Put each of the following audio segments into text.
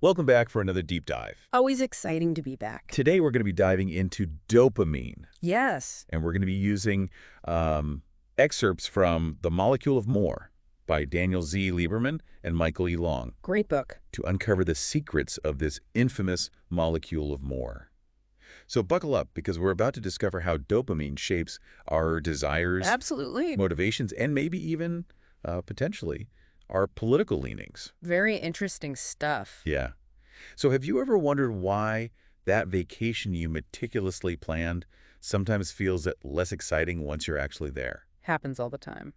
Welcome back for another deep dive. Always exciting to be back. Today we're going to be diving into dopamine, Yes. and we're going to be using excerpts from The Molecule of More by Daniel Z. Lieberman and Michael E. Long Great book. to uncover the secrets of this infamous molecule of more. So buckle up, because we're about to discover how dopamine shapes our desires, Absolutely. motivations, and maybe even, potentially, our political leanings. Very interesting stuff. Yeah. So have you ever wondered why that vacation you meticulously planned sometimes feels less exciting once you're actually there? Happens all the time.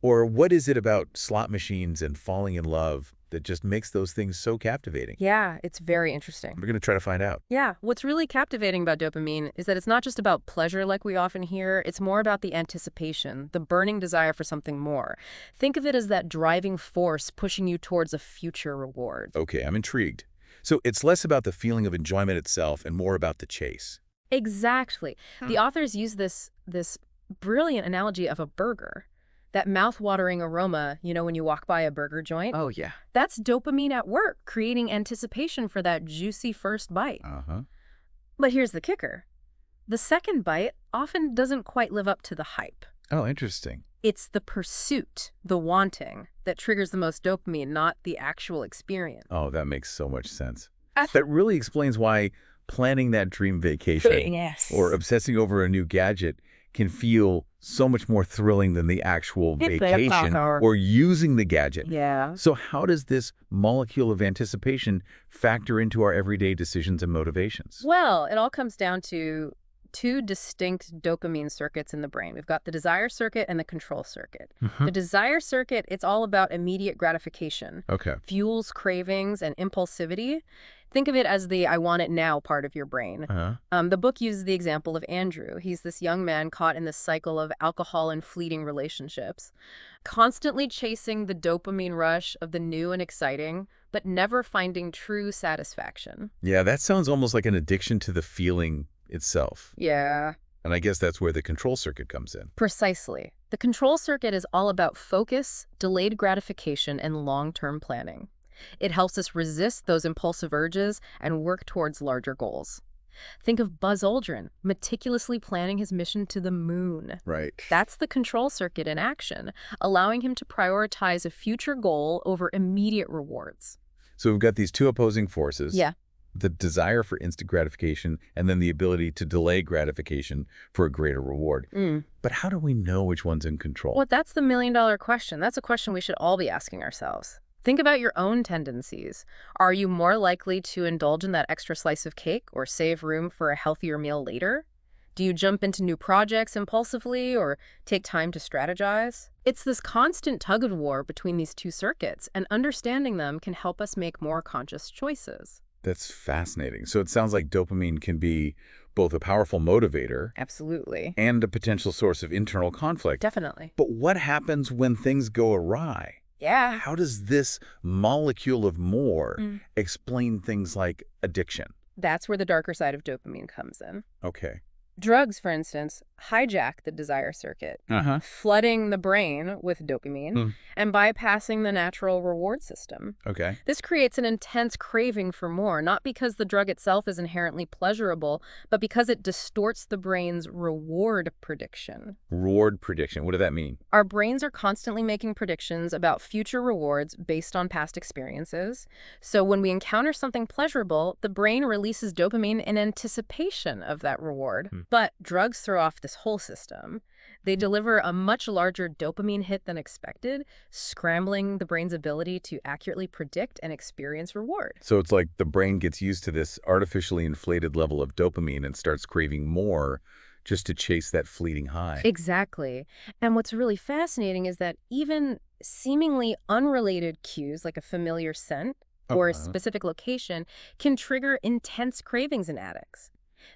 Or what is it about slot machines and falling in love that just makes those things so captivating? Yeah, it's very interesting. We're going to try to find out. Yeah, what's really captivating about dopamine is that it's not just about pleasure like we often hear, it's more about the anticipation, the burning desire for something more. Think of it as that driving force pushing you towards a future reward. Okay, I'm intrigued. So it's less about the feeling of enjoyment itself and more about the chase. Exactly. The authors use this brilliant analogy of a burger. That mouth-watering aroma, when you walk by a burger joint. Oh, yeah. That's dopamine at work, creating anticipation for that juicy first bite. Uh-huh. But here's the kicker. The second bite often doesn't quite live up to the hype. Oh, interesting. It's the pursuit, the wanting, that triggers the most dopamine, not the actual experience. Oh, that makes so much sense. That really explains why planning that dream vacation Yes. or obsessing over a new gadget can feel so much more thrilling than the actual vacation or using the gadget. Yeah. So how does this molecule of anticipation factor into our everyday decisions and motivations? Well, it all comes down to two distinct dopamine circuits in the brain. We've got the desire circuit and the control circuit. The desire circuit, it's all about immediate gratification. Okay. Fuels cravings and impulsivity. Think of it as the I want it now part of your brain. The book uses the example of Andrew. He's this young man caught in this cycle of alcohol and fleeting relationships, constantly chasing the dopamine rush of the new and exciting, but never finding true satisfaction. Yeah, that sounds almost like an addiction to the feeling itself. Yeah. And I guess that's where the control circuit comes in. Precisely. The control circuit is all about focus, delayed gratification, and long-term planning. It helps us resist those impulsive urges and work towards larger goals. Think of Buzz Aldrin, meticulously planning his mission to the moon. Right. That's the control circuit in action, allowing him to prioritize a future goal over immediate rewards. So we've got these two opposing forces. Yeah. The desire for instant gratification and then the ability to delay gratification for a greater reward. But how do we know which one's in control? Well, that's the million-dollar question. That's a question we should all be asking ourselves. Think about your own tendencies. Are you more likely to indulge in that extra slice of cake or save room for a healthier meal later? Do you jump into new projects impulsively or take time to strategize? It's this constant tug-of-war between these two circuits, and understanding them can help us make more conscious choices. That's fascinating. So it sounds like dopamine can be both a powerful motivator Absolutely. and a potential source of internal conflict. Definitely. But what happens when things go awry? Yeah. How does this molecule of more explain things like addiction? That's where the darker side of dopamine comes in. Okay. Drugs, for instance, hijack the desire circuit, flooding the brain with dopamine and bypassing the natural reward system. Okay. This creates an intense craving for more, not because the drug itself is inherently pleasurable, but because it distorts the brain's reward prediction. Reward prediction. What does that mean? Our brains are constantly making predictions about future rewards based on past experiences. So when we encounter something pleasurable, the brain releases dopamine in anticipation of that reward. But drugs throw off this whole system. They deliver a much larger dopamine hit than expected, scrambling the brain's ability to accurately predict and experience reward. So it's like the brain gets used to this artificially inflated level of dopamine and starts craving more just to chase that fleeting high. Exactly. And what's really fascinating is that even seemingly unrelated cues, like a familiar scent or a specific location, can trigger intense cravings in addicts.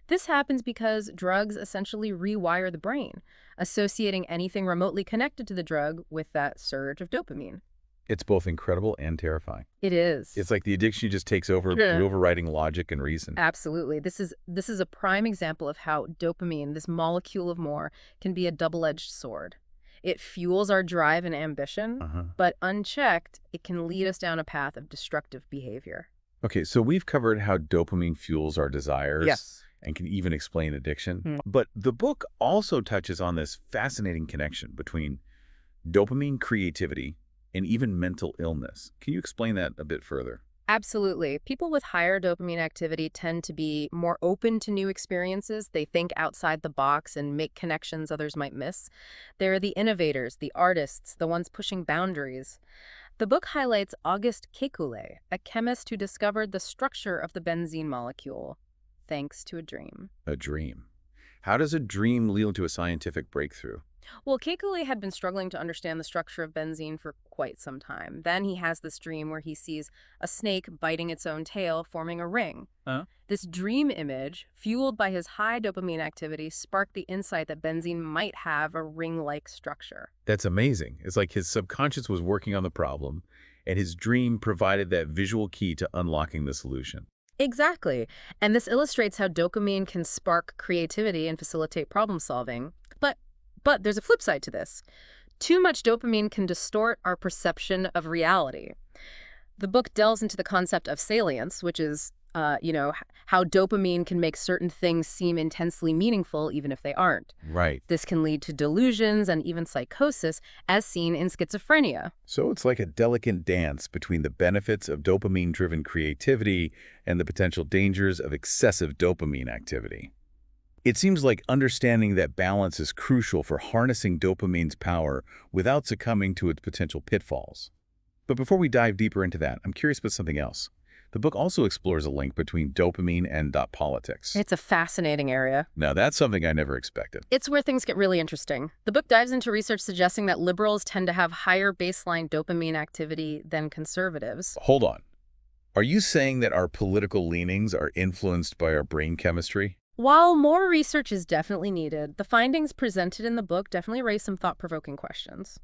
This happens because drugs essentially rewire the brain, associating anything remotely connected to the drug with that surge of dopamine. It's both incredible and terrifying. It is. It's like the addiction just takes over, overriding logic and reason. Absolutely. This is a prime example of how dopamine, this molecule of more, can be a double-edged sword. It fuels our drive and ambition, but unchecked, it can lead us down a path of destructive behavior. Okay, so we've covered how dopamine fuels our desires Yes. and can even explain addiction. Hmm. But the book also touches on this fascinating connection between dopamine creativity and even mental illness. Can you explain that a bit further? Absolutely. People with higher dopamine activity tend to be more open to new experiences. They think outside the box and make connections others might miss. They're the innovators, the artists, the ones pushing boundaries. The book highlights Auguste Kekulé, a chemist who discovered the structure of the benzene molecule, thanks to a dream. A dream. How does a dream lead to a scientific breakthrough? Well, Kekulé had been struggling to understand the structure of benzene for quite some time. Then he has this dream where he sees a snake biting its own tail, forming a ring. Huh? This dream image, fueled by his high dopamine activity, sparked the insight that benzene might have a ring-like structure. That's amazing. It's like his subconscious was working on the problem, and his dream provided that visual key to unlocking the solution. Exactly. And this illustrates how dopamine can spark creativity and facilitate problem solving. But but there's a flip side to this. Too much dopamine can distort our perception of reality. The book delves into the concept of salience, which is, how dopamine can make certain things seem intensely meaningful even if they aren't. Right. This can lead to delusions and even psychosis, as seen in schizophrenia. So it's like a delicate dance between the benefits of dopamine-driven creativity and the potential dangers of excessive dopamine activity. It seems like understanding that balance is crucial for harnessing dopamine's power without succumbing to its potential pitfalls. But before we dive deeper into that, I'm curious about something else. The book also explores a link between dopamine and politics. It's a fascinating area. Now, that's something I never expected. It's where things get really interesting. The book dives into research suggesting that liberals tend to have higher baseline dopamine activity than conservatives. Hold on. Are you saying that our political leanings are influenced by our brain chemistry? While more research is definitely needed, the findings presented in the book definitely raise some thought-provoking questions.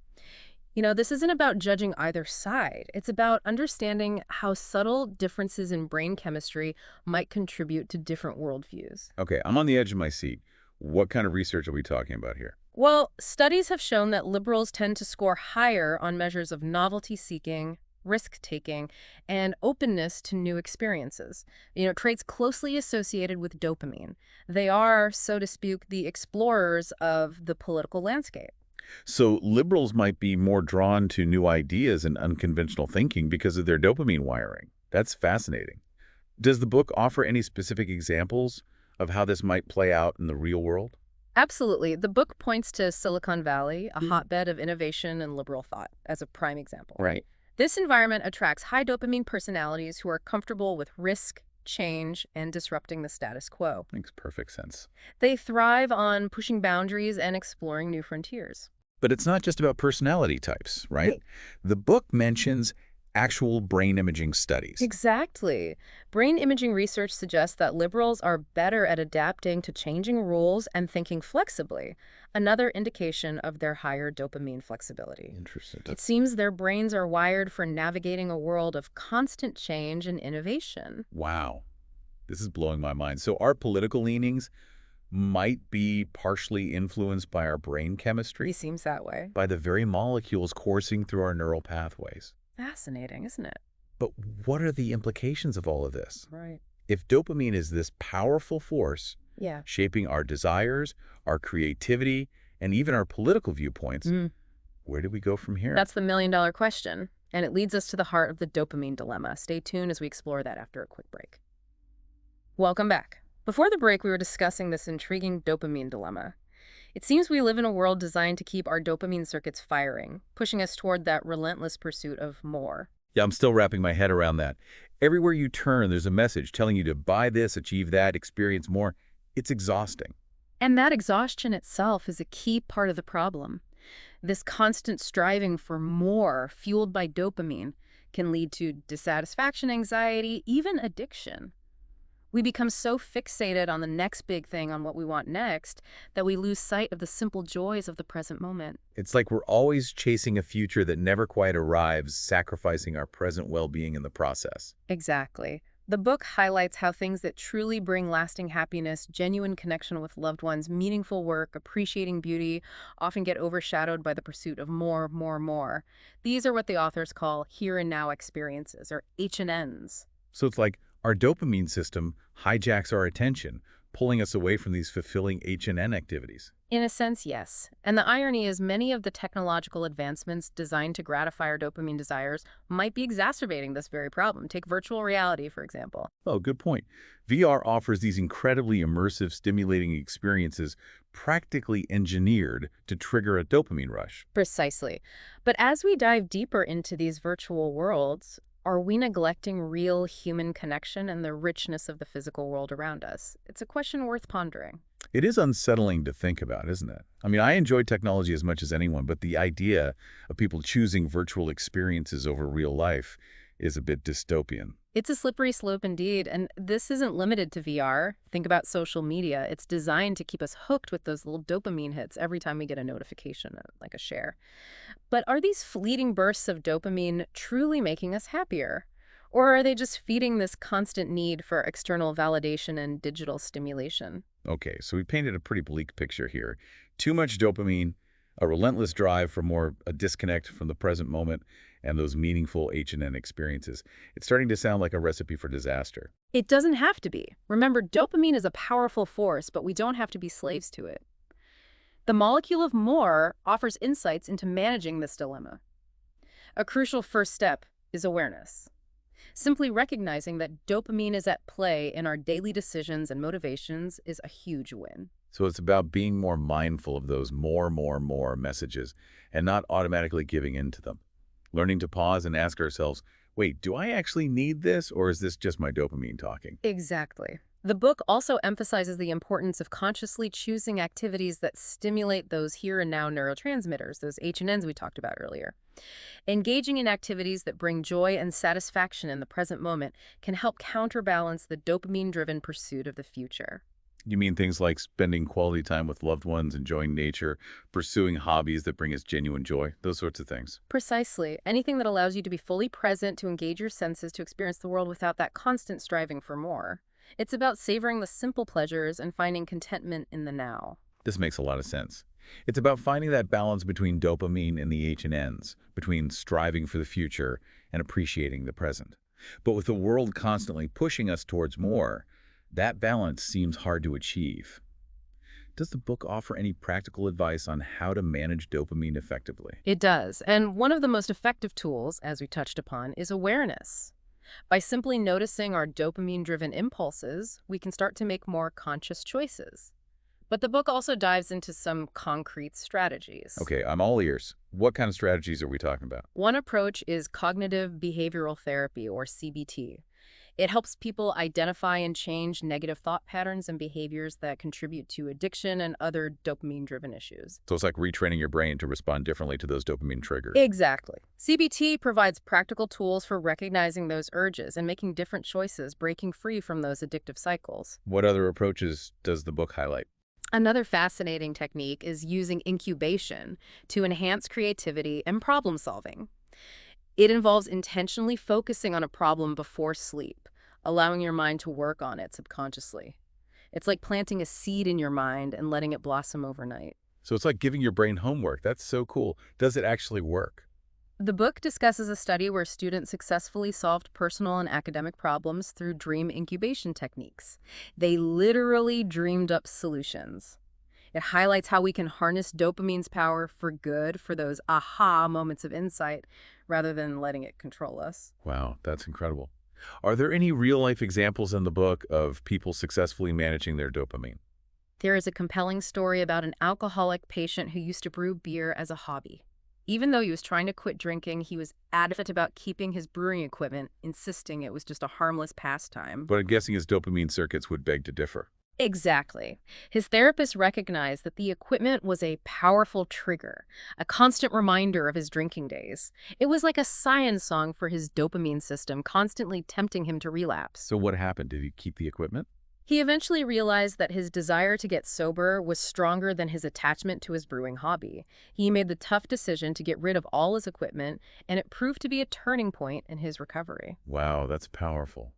This isn't about judging either side. It's about understanding how subtle differences in brain chemistry might contribute to different worldviews. Okay, I'm on the edge of my seat. What kind of research are we talking about here? Well, studies have shown that liberals tend to score higher on measures of novelty-seeking, risk-taking, and openness to new experiences. Traits closely associated with dopamine. They are, so to speak, the explorers of the political landscape. So liberals might be more drawn to new ideas and unconventional thinking because of their dopamine wiring. That's fascinating. Does the book offer any specific examples of how this might play out in the real world? Absolutely. The book points to Silicon Valley, a hotbed of innovation and liberal thought, as a prime example. Right. This environment attracts high dopamine personalities who are comfortable with risk, change, and disrupting the status quo. Makes perfect sense. They thrive on pushing boundaries and exploring new frontiers. But it's not just about personality types, right? Right. The book mentions actual brain imaging studies. Exactly. Brain imaging research suggests that liberals are better at adapting to changing rules and thinking flexibly, another indication of their higher dopamine flexibility. Interesting. It seems their brains are wired for navigating a world of constant change and innovation. Wow. This is blowing my mind. So our political leanings might be partially influenced by our brain chemistry, It seems that way. by the very molecules coursing through our neural pathways. Fascinating, isn't it? But what are the implications of all of this? Right. If dopamine is this powerful force Yeah. shaping our desires, our creativity, and even our political viewpoints, where do we go from here? That's the million-dollar question, and it leads us to the heart of the dopamine dilemma. Stay tuned as we explore that after a quick break. Welcome back. Before the break, we were discussing this intriguing dopamine dilemma. It seems we live in a world designed to keep our dopamine circuits firing, pushing us toward that relentless pursuit of more. Yeah, I'm still wrapping my head around that. Everywhere you turn, there's a message telling you to buy this, achieve that, experience more. It's exhausting. And that exhaustion itself is a key part of the problem. This constant striving for more, fueled by dopamine, can lead to dissatisfaction, anxiety, even addiction. We become so fixated on the next big thing, on what we want next, that we lose sight of the simple joys of the present moment. It's like we're always chasing a future that never quite arrives, sacrificing our present well-being in the process. Exactly. The book highlights how things that truly bring lasting happiness, genuine connection with loved ones, meaningful work, appreciating beauty, often get overshadowed by the pursuit of more, more, more. These are what the authors call here and now experiences, or H&Ns. So it's like our dopamine system hijacks our attention, pulling us away from these fulfilling H&N activities. In a sense, yes. And the irony is many of the technological advancements designed to gratify our dopamine desires might be exacerbating this very problem. Take virtual reality, for example. Oh, good point. VR offers these incredibly immersive, stimulating experiences practically engineered to trigger a dopamine rush. Precisely. But as we dive deeper into these virtual worlds, are we neglecting real human connection and the richness of the physical world around us? It's a question worth pondering. It is unsettling to think about, isn't it? I mean, I enjoy technology as much as anyone, but the idea of people choosing virtual experiences over real life is a bit dystopian. It's a slippery slope indeed, and this isn't limited to VR. Think about social media. It's designed to keep us hooked with those little dopamine hits every time we get a notification, like a share. But are these fleeting bursts of dopamine truly making us happier? Or are they just feeding this constant need for external validation and digital stimulation? Okay, so we painted a pretty bleak picture here. Too much dopamine, a relentless drive for more, a disconnect from the present moment, and those meaningful H&N experiences. It's starting to sound like a recipe for disaster. It doesn't have to be. Remember, dopamine is a powerful force, but we don't have to be slaves to it. The molecule of more offers insights into managing this dilemma. A crucial first step is awareness. Simply recognizing that dopamine is at play in our daily decisions and motivations is a huge win. So it's about being more mindful of those more messages and not automatically giving in to them. Learning to pause and ask ourselves, wait, do I actually need this, or is this just my dopamine talking? Exactly. The book also emphasizes the importance of consciously choosing activities that stimulate those here and now neurotransmitters, those H&Ns we talked about earlier. Engaging in activities that bring joy and satisfaction in the present moment can help counterbalance the dopamine-driven pursuit of the future. You mean things like spending quality time with loved ones, enjoying nature, pursuing hobbies that bring us genuine joy, those sorts of things. Precisely. Anything that allows you to be fully present, to engage your senses, to experience the world without that constant striving for more. It's about savoring the simple pleasures and finding contentment in the now. This makes a lot of sense. It's about finding that balance between dopamine and the H&Ns, between striving for the future and appreciating the present. But with the world constantly pushing us towards more, that balance seems hard to achieve. Does the book offer any practical advice on how to manage dopamine effectively? It does. And one of the most effective tools, as we touched upon, is awareness. By simply noticing our dopamine-driven impulses, we can start to make more conscious choices. But the book also dives into some concrete strategies. Okay, I'm all ears. What kind of strategies are we talking about? One approach is cognitive behavioral therapy, or CBT. It helps people identify and change negative thought patterns and behaviors that contribute to addiction and other dopamine-driven issues. So it's like retraining your brain to respond differently to those dopamine triggers. Exactly. CBT provides practical tools for recognizing those urges and making different choices, breaking free from those addictive cycles. What other approaches does the book highlight? Another fascinating technique is using incubation to enhance creativity and problem solving. It involves intentionally focusing on a problem before sleep, allowing your mind to work on it subconsciously. It's like planting a seed in your mind and letting it blossom overnight. So it's like giving your brain homework. That's so cool. Does it actually work? The book discusses a study where students successfully solved personal and academic problems through dream incubation techniques. They literally dreamed up solutions. It highlights how we can harness dopamine's power for good, for those aha moments of insight, rather than letting it control us. Wow, that's incredible. Are there any real-life examples in the book of people successfully managing their dopamine? There is a compelling story about an alcoholic patient who used to brew beer as a hobby. Even though he was trying to quit drinking, he was adamant about keeping his brewing equipment, insisting it was just a harmless pastime. But I'm guessing his dopamine circuits would beg to differ. Exactly. His therapist recognized that the equipment was a powerful trigger, a constant reminder of his drinking days. It was like a siren song for his dopamine system, constantly tempting him to relapse. So what happened? Did he keep the equipment? He eventually realized that his desire to get sober was stronger than his attachment to his brewing hobby. He made the tough decision to get rid of all his equipment, and it proved to be a turning point in his recovery. Wow, that's powerful.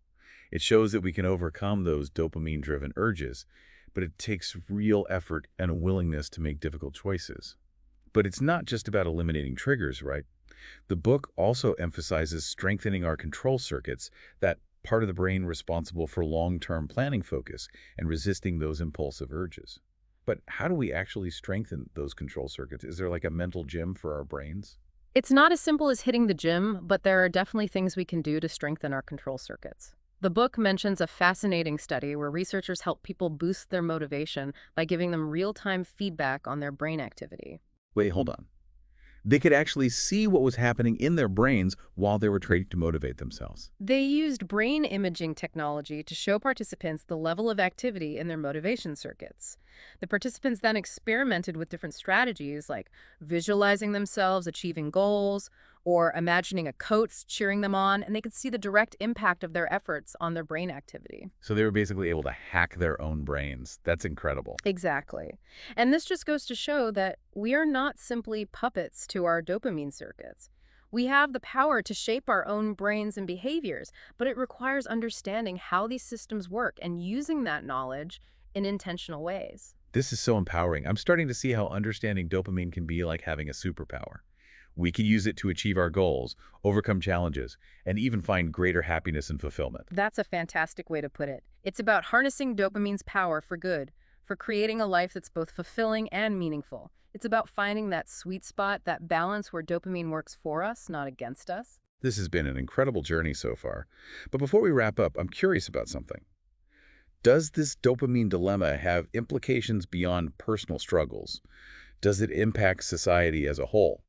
It shows that we can overcome those dopamine-driven urges, but it takes real effort and a willingness to make difficult choices. But it's not just about eliminating triggers, right? The book also emphasizes strengthening our control circuits, that part of the brain responsible for long-term planning focus and resisting those impulsive urges. But how do we actually strengthen those control circuits? Is there like a mental gym for our brains? It's not as simple as hitting the gym, but there are definitely things we can do to strengthen our control circuits. The book mentions a fascinating study where researchers help people boost their motivation by giving them real-time feedback on their brain activity. Wait, hold on. They could actually see what was happening in their brains while they were training to motivate themselves. They used brain imaging technology to show participants the level of activity in their motivation circuits. The participants then experimented with different strategies like visualizing themselves achieving goals or imagining a coach cheering them on, and they could see the direct impact of their efforts on their brain activity. So they were basically able to hack their own brains. That's incredible. Exactly. And this just goes to show that we are not simply puppets to our dopamine circuits. We have the power to shape our own brains and behaviors, but it requires understanding how these systems work and using that knowledge in intentional ways. This is so empowering. I'm starting to see how understanding dopamine can be like having a superpower. We can use it to achieve our goals, overcome challenges, and even find greater happiness and fulfillment. That's a fantastic way to put it. It's about harnessing dopamine's power for good, for creating a life that's both fulfilling and meaningful. It's about finding that sweet spot, that balance where dopamine works for us, not against us. This has been an incredible journey so far. But before we wrap up, I'm curious about something. Does this dopamine dilemma have implications beyond personal struggles? Does it impact society as a whole?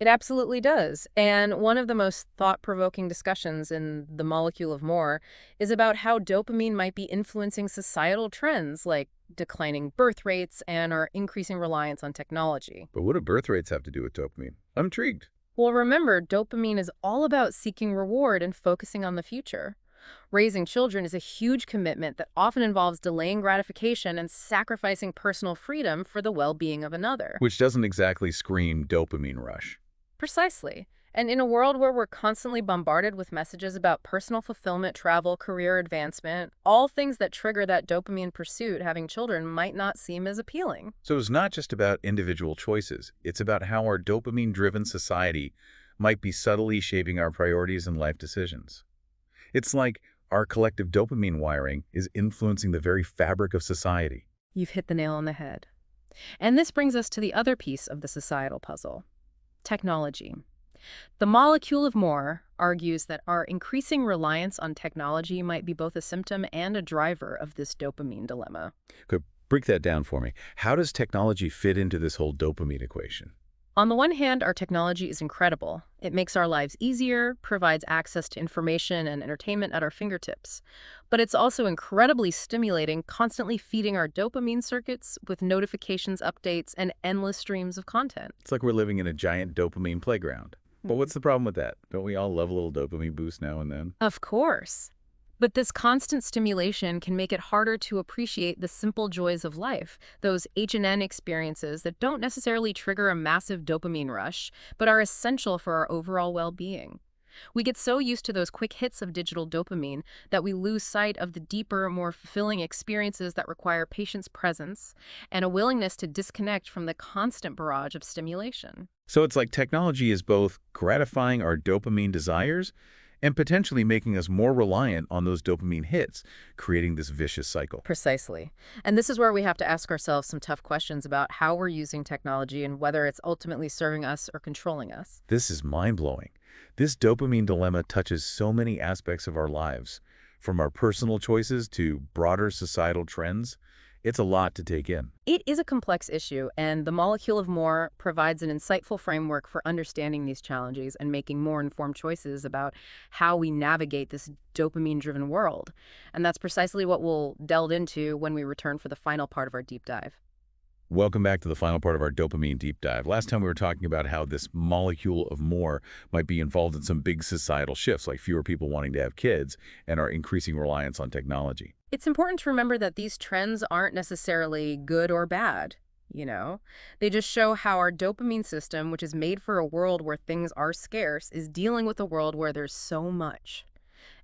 It absolutely does. And one of the most thought-provoking discussions in The Molecule of More is about how dopamine might be influencing societal trends like declining birth rates and our increasing reliance on technology. But what do birth rates have to do with dopamine? I'm intrigued. Well, remember, dopamine is all about seeking reward and focusing on the future. Raising children is a huge commitment that often involves delaying gratification and sacrificing personal freedom for the well-being of another. Which doesn't exactly scream dopamine rush. Precisely. And in a world where we're constantly bombarded with messages about personal fulfillment, travel, career advancement, all things that trigger that dopamine pursuit, having children might not seem as appealing. So it's not just about individual choices. It's about how our dopamine-driven society might be subtly shaping our priorities and life decisions. It's like our collective dopamine wiring is influencing the very fabric of society. You've hit the nail on the head. And this brings us to the other piece of the societal puzzle: technology. The Molecule of More argues that our increasing reliance on technology might be both a symptom and a driver of this dopamine dilemma. Could break that down for me. How does technology fit into this whole dopamine equation? On the one hand, our technology is incredible. It makes our lives easier, provides access to information and entertainment at our fingertips. But it's also incredibly stimulating, constantly feeding our dopamine circuits with notifications, updates, and endless streams of content. It's like we're living in a giant dopamine playground. But what's the problem with that? Don't we all love a little dopamine boost now and then? Of course. But this constant stimulation can make it harder to appreciate the simple joys of life, those H&N experiences that don't necessarily trigger a massive dopamine rush, but are essential for our overall well-being. We get so used to those quick hits of digital dopamine that we lose sight of the deeper, more fulfilling experiences that require patience, presence, and a willingness to disconnect from the constant barrage of stimulation. So it's like technology is both gratifying our dopamine desires and potentially making us more reliant on those dopamine hits, creating this vicious cycle. Precisely. And this is where we have to ask ourselves some tough questions about how we're using technology and whether it's ultimately serving us or controlling us. This is mind-blowing. This dopamine dilemma touches so many aspects of our lives, from our personal choices to broader societal trends. It's a lot to take in. It is a complex issue, and The Molecule of More provides an insightful framework for understanding these challenges and making more informed choices about how we navigate this dopamine-driven world. And that's precisely what we'll delve into when we return for the final part of our deep dive. Welcome back to the final part of our dopamine deep dive. Last time we were talking about how this molecule of more might be involved in some big societal shifts, like fewer people wanting to have kids and our increasing reliance on technology. It's important to remember that these trends aren't necessarily good or bad, you know? They just show how our dopamine system, which is made for a world where things are scarce, is dealing with a world where there's so much.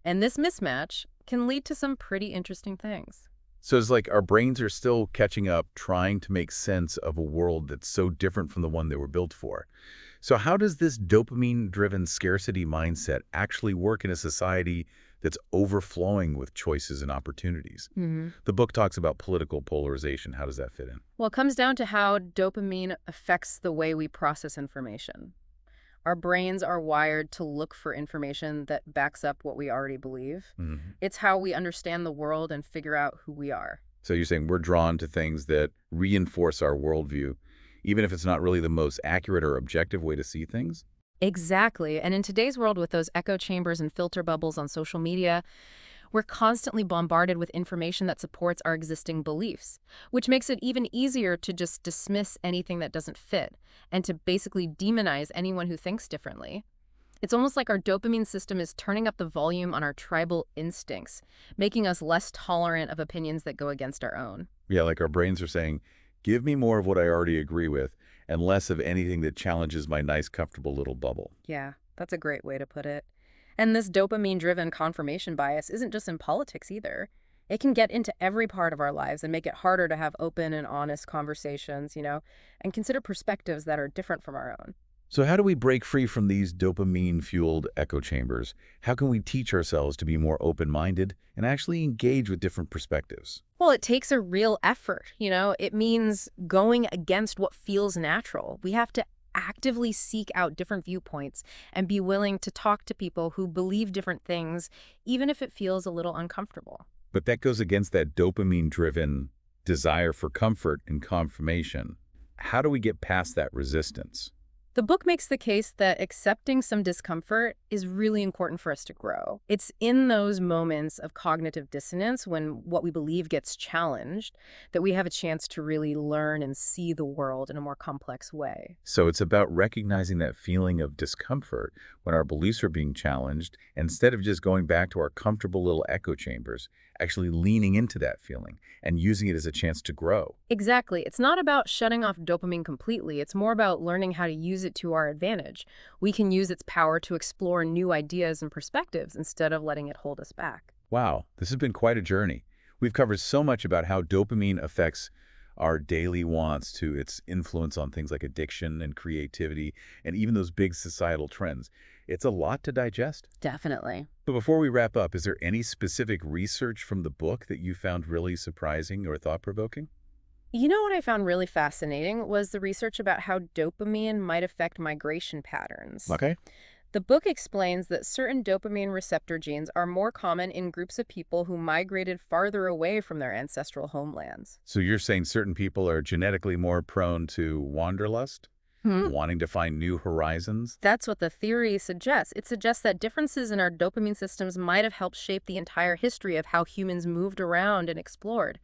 And this mismatch can lead to some pretty interesting things. So it's like our brains are still catching up, trying to make sense of a world that's so different from the one they were built for. So how does this dopamine-driven scarcity mindset actually work in a society that's overflowing with choices and opportunities. The book talks about political polarization. How does that fit in? Well, it comes down to how dopamine affects the way we process information. Our brains are wired to look for information that backs up what we already believe. It's how we understand the world and figure out who we are. So you're saying we're drawn to things that reinforce our worldview, even if it's not really the most accurate or objective way to see things? Exactly. And in today's world with those echo chambers and filter bubbles on social media, we're constantly bombarded with information that supports our existing beliefs, which makes it even easier to just dismiss anything that doesn't fit and to basically demonize anyone who thinks differently. It's almost like our dopamine system is turning up the volume on our tribal instincts, making us less tolerant of opinions that go against our own. Yeah, like our brains are saying, give me more of what I already agree with and less of anything that challenges my nice, comfortable little bubble. Yeah, that's a great way to put it. And this dopamine-driven confirmation bias isn't just in politics either. It can get into every part of our lives and make it harder to have open and honest conversations, and consider perspectives that are different from our own. So how do we break free from these dopamine-fueled echo chambers? How can we teach ourselves to be more open-minded and actually engage with different perspectives? Well, it takes a real effort, It means going against what feels natural. We have to actively seek out different viewpoints and be willing to talk to people who believe different things, even if it feels a little uncomfortable. But that goes against that dopamine-driven desire for comfort and confirmation. How do we get past that resistance? The book makes the case that accepting some discomfort is really important for us to grow. It's in those moments of cognitive dissonance when what we believe gets challenged that we have a chance to really learn and see the world in a more complex way. So it's about recognizing that feeling of discomfort when our beliefs are being challenged, instead of just going back to our comfortable little echo chambers, actually leaning into that feeling and using it as a chance to grow. Exactly. It's not about shutting off dopamine completely. It's more about learning how to use it to our advantage. We can use its power to explore new ideas and perspectives instead of letting it hold us back. Wow, this has been quite a journey. We've covered so much about how dopamine affects our daily wants to its influence on things like addiction and creativity and even those big societal trends. It's a lot to digest. Definitely. But before we wrap up, is there any specific research from the book that you found really surprising or thought-provoking? You know what I found really fascinating was the research about how dopamine might affect migration patterns. Okay. The book explains that certain dopamine receptor genes are more common in groups of people who migrated farther away from their ancestral homelands. So you're saying certain people are genetically more prone to wanderlust, wanting to find new horizons? That's what the theory suggests. It suggests that differences in our dopamine systems might have helped shape the entire history of how humans moved around and explored.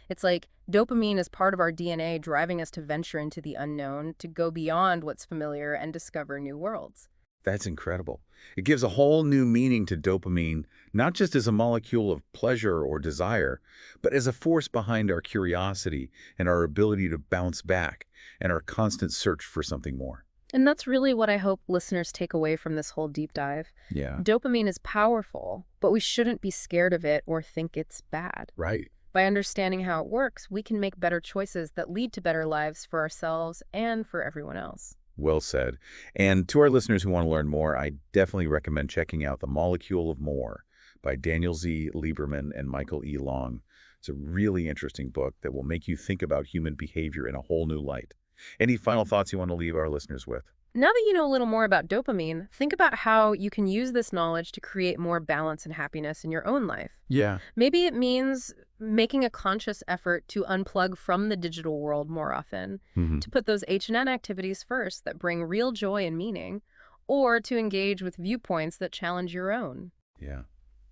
It's like dopamine is part of our DNA, driving us to venture into the unknown, to go beyond what's familiar and discover new worlds. That's incredible. It gives a whole new meaning to dopamine, not just as a molecule of pleasure or desire, but as a force behind our curiosity and our ability to bounce back and our constant search for something more. And that's really what I hope listeners take away from this whole deep dive. Yeah, Dopamine is powerful, but we shouldn't be scared of it or think it's bad. right. By understanding how it works, we can make better choices that lead to better lives for ourselves and for everyone else. Well said. And to our listeners who want to learn more, I definitely recommend checking out The Molecule of More by Daniel Z. Lieberman and Michael E. Long. It's a really interesting book that will make you think about human behavior in a whole new light. Any final thoughts you want to leave our listeners with? Now that you know a little more about dopamine, think about how you can use this knowledge to create more balance and happiness in your own life. Yeah. Maybe it means making a conscious effort to unplug from the digital world more often, to put those H&N activities first that bring real joy and meaning, or to engage with viewpoints that challenge your own. Yeah.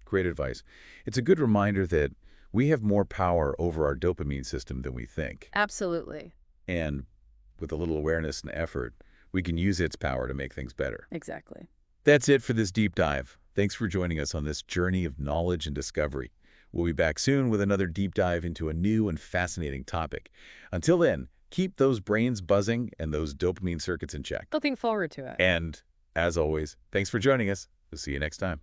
Great advice. It's a good reminder that we have more power over our dopamine system than we think. Absolutely. And with a little awareness and effort, we can use its power to make things better. Exactly. That's it for this deep dive. Thanks for joining us on this journey of knowledge and discovery. We'll be back soon with another deep dive into a new and fascinating topic. Until then, keep those brains buzzing and those dopamine circuits in check. Looking forward to it. And, as always, thanks for joining us. We'll see you next time.